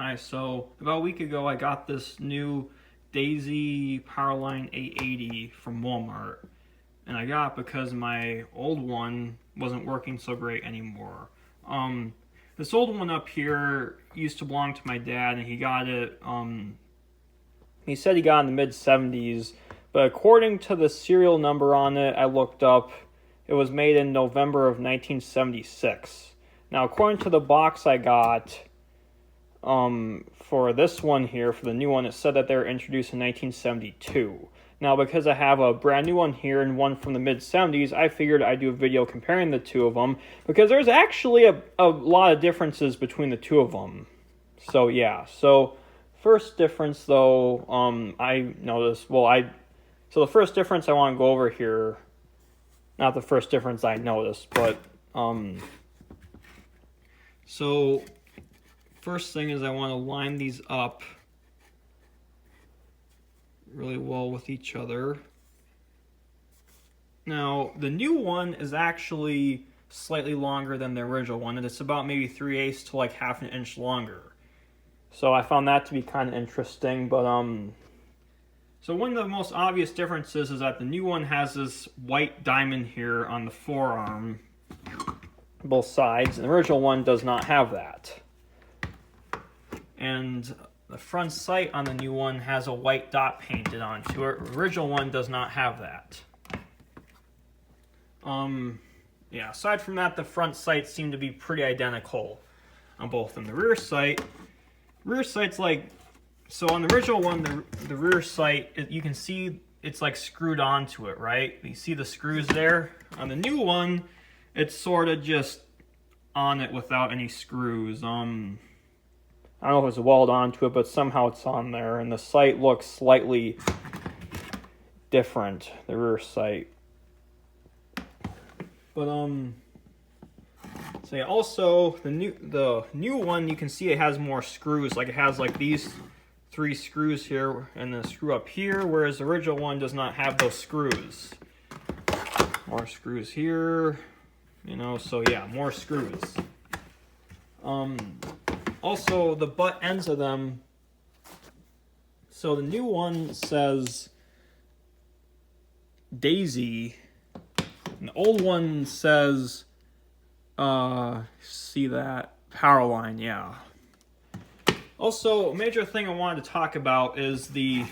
Hi, so about a week ago I got this new Daisy Powerline 880 from Walmart, and I got it because my old one wasn't working so great anymore. This old one up here used to belong to my dad, and he got it, he said he got it in the mid-70s, but according to the serial number on it, I looked up, it was made in November of 1976. Now, according to the box I got, for this one here, for the new one, it said that they were introduced in 1972. Now, because I have a brand new one here and one from the mid-70s, I figured I'd do a video comparing the two of them, because there's actually a lot of differences between the two of them. So, yeah. So, first difference, though, I noticed, so the first difference I want to go over here, not the first difference I noticed, but, so first thing is I want to line these up really well with each other. Now, the new one is actually slightly longer than the original one, and it's about maybe 3/8 to like half an inch longer. So I found that to be kind of interesting, but so one of the most obvious differences is that the new one has this white diamond here on the forearm, both sides, and the original one does not have that. And the front sight on the new one has a white dot painted onto it. The original one does not have that. Yeah, aside from that, the front sights seem to be pretty identical on both of them. The rear sight's like, so on the original one, the rear sight, you can see it's like screwed onto it, right? You see the screws there? On the new one, it's sort of just on it without any screws. I don't know if it's welded onto it, but somehow it's on there, and the sight looks slightly different, the rear sight. But so yeah, also the new one, you can see it has more screws. Like it has like these 3 screws here and a screw up here, whereas the original one does not have those screws. More screws here, you know. So yeah, more screws. Also, the butt ends of them, so the new one says Daisy, and the old one says, see that? Powerline, yeah. Also, a major thing I wanted to talk about is the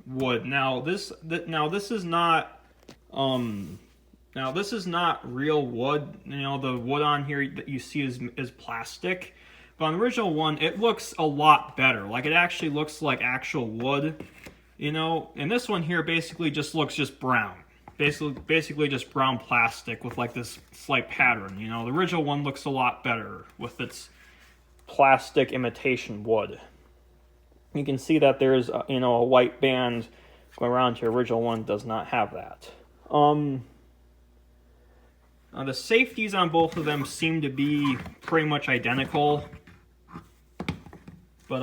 wood. Now, this is not, this is not real wood. You know, the wood on here that you see is plastic. But on the original one, it looks a lot better. Like, it actually looks like actual wood, you know? And this one here basically just looks just brown. Basically just brown plastic with, like, this slight pattern, you know? The original one looks a lot better with its plastic imitation wood. You can see that there's, you know, a white band going around here. The original one does not have that. The safeties on both of them seem to be pretty much identical. But,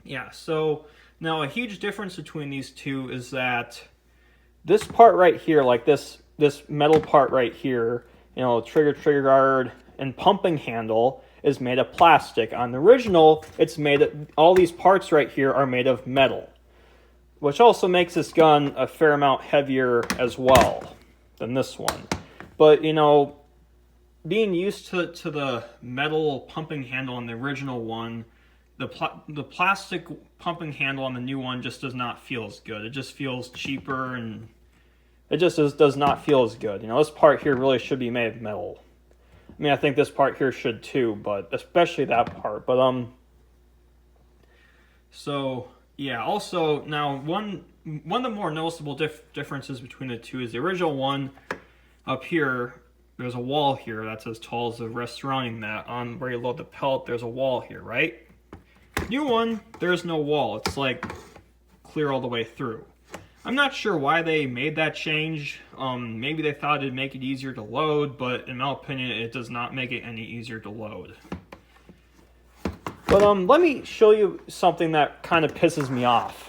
yeah, so now a huge difference between these two is that this part right here, like this metal part right here, you know, trigger guard, and pumping handle is made of plastic. On the original, it's made of, all these parts right here are made of metal, which also makes this gun a fair amount heavier as well than this one. But, you know, being used to the metal pumping handle on the original one, the plastic pumping handle on the new one just does not feel as good. It just feels cheaper, and it just does not feel as good. You know, this part here really should be made of metal. I mean, I think this part here should too, but especially that part. But, so, yeah, also, now, one of the more noticeable differences between the two is the original one, up here, there's a wall here that's as tall as the rest surrounding that. On where you load the pellet, there's a wall here, right? New one, there's no wall. It's like clear all the way through. I'm not sure why they made that change. Maybe they thought it'd make it easier to load, but in my opinion, it does not make it any easier to load. But let me show you something that kind of pisses me off.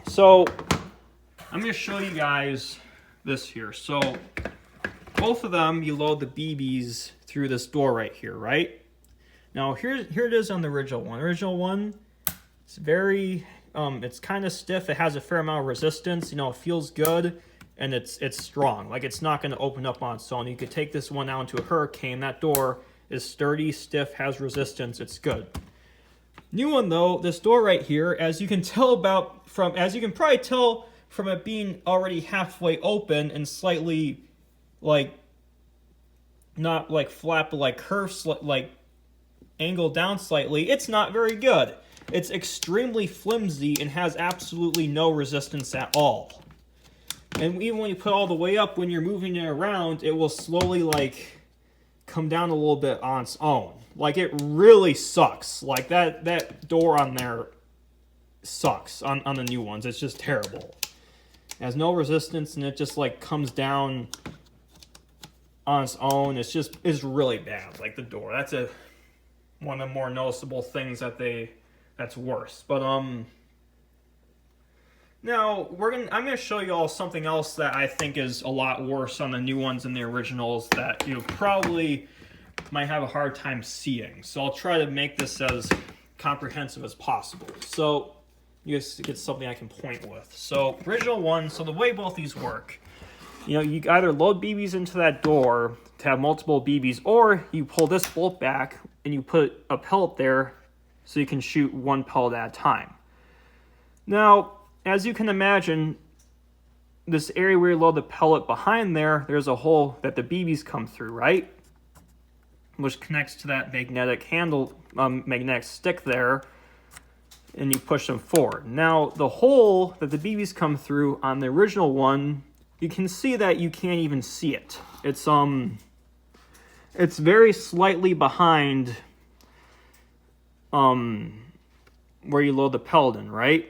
So I'm going to show you guys this here. So both of them, you load the BBs through this door right here, right? Now here it is on the original one. Original one, it's very, it's kind of stiff. It has a fair amount of resistance. It feels good, and it's strong. Like, it's not going to open up on its own. You could take this one out into a hurricane. That door is sturdy, stiff, has resistance. It's good. New one though, this door right here, as you can probably tell from it being already halfway open and slightly, like, not like flat, but like curved, like angled down slightly, it's not very good. It's extremely flimsy and has absolutely no resistance at all. And even when you put it all the way up, when you're moving it around, it will slowly, like, come down a little bit on its own. Like, it really sucks. Like, that door on there sucks on the new ones. It's just terrible. It has no resistance, and it just, like, comes down on its own. It's really bad. Like, the door. That's one of the more noticeable things that's worse. But, now, I'm going to show you all something else that I think is a lot worse on the new ones than the originals that you probably might have a hard time seeing. So I'll try to make this as comprehensive as possible. So you guys get something I can point with. So original one, so the way both these work, you either load BBs into that door to have multiple BBs, or you pull this bolt back and you put a pellet there so you can shoot one pellet at a time. Now, as you can imagine, this area where you load the pellet behind there's a hole that the BBs come through, right? Which connects to that magnetic handle, magnetic stick there, and you push them forward. Now, the hole that the BBs come through on the original one, you can see that you can't even see it. It's very slightly behind where you load the pellet in, right?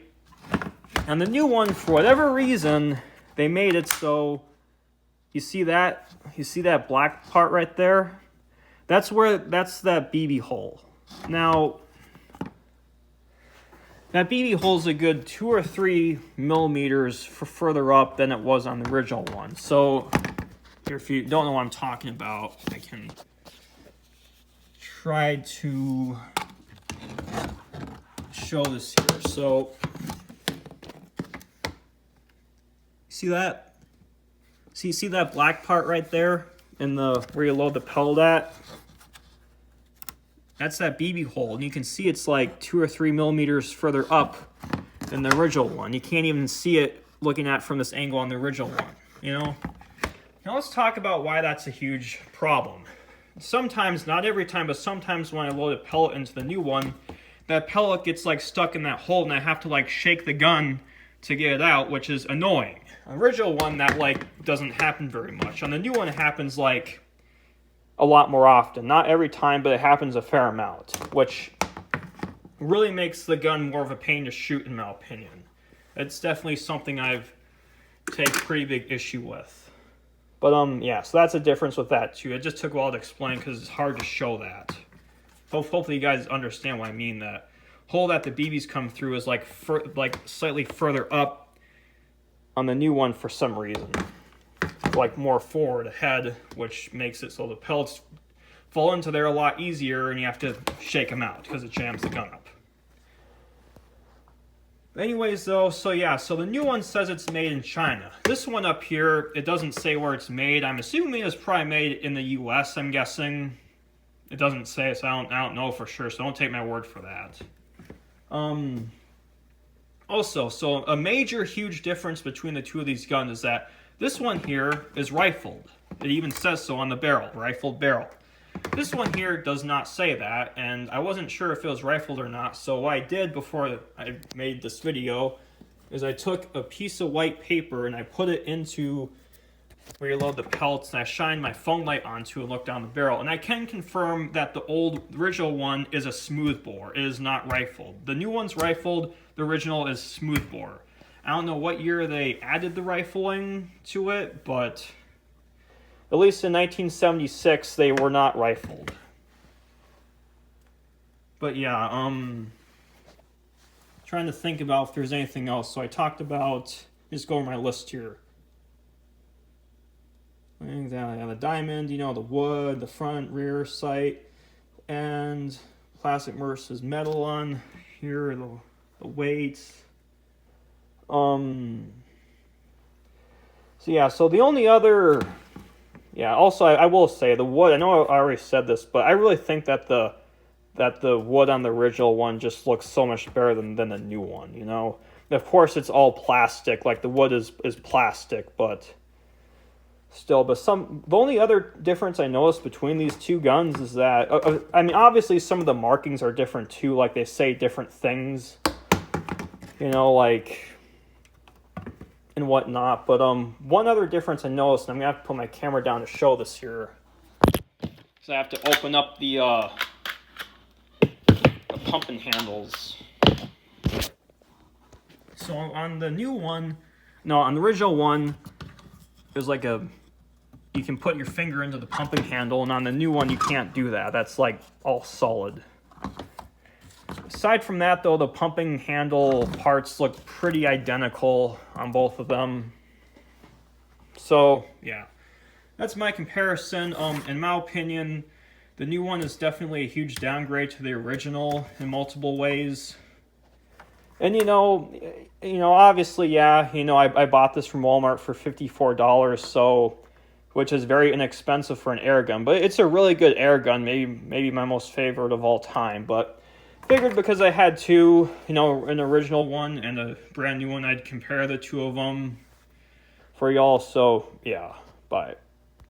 And the new one, for whatever reason, they made it so you see that black part right there? That's that BB hole. Now, that BB hole is a good 2 or 3 millimeters further up than it was on the original one. So, here, if you don't know what I'm talking about, I can try to show this here. So, see that? See that black part right there in where you load the pellet at? That's that BB hole, and you can see it's like 2 or 3 millimeters further up than the original one. You can't even see it looking at from this angle on the original one, Now let's talk about why that's a huge problem. Sometimes, not every time, but sometimes when I load a pellet into the new one, that pellet gets like stuck in that hole, and I have to like shake the gun to get it out, which is annoying. Original one, that like doesn't happen very much. On the new one, it happens like a lot more often. Not every time, but it happens a fair amount, which really makes the gun more of a pain to shoot, in my opinion. It's definitely something I've taken pretty big issue with. But yeah, so that's a difference with that too. It just took a while to explain because it's hard to show that. Hopefully you guys understand what I mean. That hole that the BBs come through is like slightly further up on the new one for some reason. Like more forward ahead, which makes it so the pellets fall into there a lot easier, and you have to shake them out because it jams the gun up. Anyways though, so the new one says it's made in China. This one up here, it doesn't say where it's made. I'm assuming it's probably made in the US, I'm guessing. It doesn't say, so I don't know for sure, so don't take my word for that. Also, so a major huge difference between the two of these guns is that this one here is rifled. It even says so on the barrel, rifled barrel. This one here does not say that, and I wasn't sure if it was rifled or not, so what I did before I made this video is I took a piece of white paper and I put it into where you load the pellets, and I shined my phone light onto and looked down the barrel. And I can confirm that the original one is a smooth bore. It is not rifled. The new one's rifled, the original is smooth bore. I don't know what year they added the rifling to it, but at least in 1976, they were not rifled. But yeah, trying to think about if there's anything else. So I talked about, just go over my list here. The diamond, the wood, the front, rear sight, and plastic versus metal on here, the weights. So yeah, so the only other, yeah, also I will say the wood, I know I already said this, but I really think that the wood on the original one just looks so much better than the new one, you know? Of course, it's all plastic, like the wood is plastic, but still. But the only other difference I noticed between these two guns is that, I mean, obviously some of the markings are different too, like they say different things, you know, like, and whatnot. But one other difference I noticed, and I'm going to have to put my camera down to show this here, so I have to open up the pumping handles. So on the new one, no, on the original one, there's like you can put your finger into the pumping handle, and on the new one you can't do that. That's like all solid. Aside from that though, the pumping handle parts look pretty identical on both of them. So yeah, that's my comparison. In my opinion, the new one is definitely a huge downgrade to the original in multiple ways. And you know, obviously, yeah, you know, I bought this from Walmart for $54, so, which is very inexpensive for an air gun, but it's a really good air gun, maybe my most favorite of all time. But figured because I had two, you know, an original one and a brand new one, I'd compare the two of them for y'all. So yeah, bye.